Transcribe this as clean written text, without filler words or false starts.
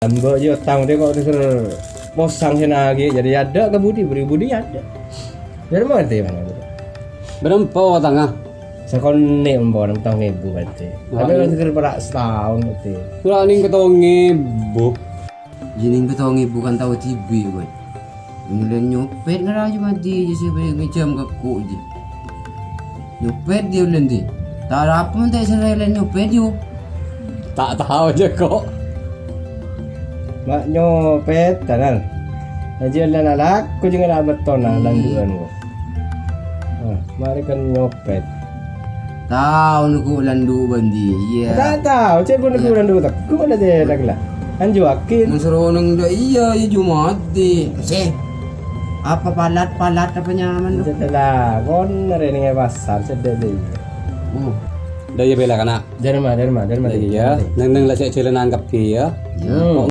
Mbok yo tang dia kok deker posang sena lagi jadi ada ke budi budi ada. Dari mana teh mana? Berapa tangah? Sekon nek mbok 6.000 berarti. Tapi kan deker pada setahun berarti. Kurang ning ketonge bu. Jining ketong ibu kan tahu TV gue. Ini nyopet ngara cuma di sih ngejam kaku je. Nyopet dia lendi. Tak ada apa nanti saya nyopet yo. Tak tahu aja kok. Mak nyopet tanan. Aja lan alak ku jeung ada beton landuan ku. Mari kan nyopet. Tahu nuku landu bandi. Iya. Tak tahu, cek guna landu tak. Ku ada je lagla. Anju akin. Musuh nang iya ya Jumat di. Sih. Apa palat apa nyaman tu? Setelah kon rene pasar sedek deui. Daya bela kana. Derma. Ya, nang la jalan angkap ya. Ya.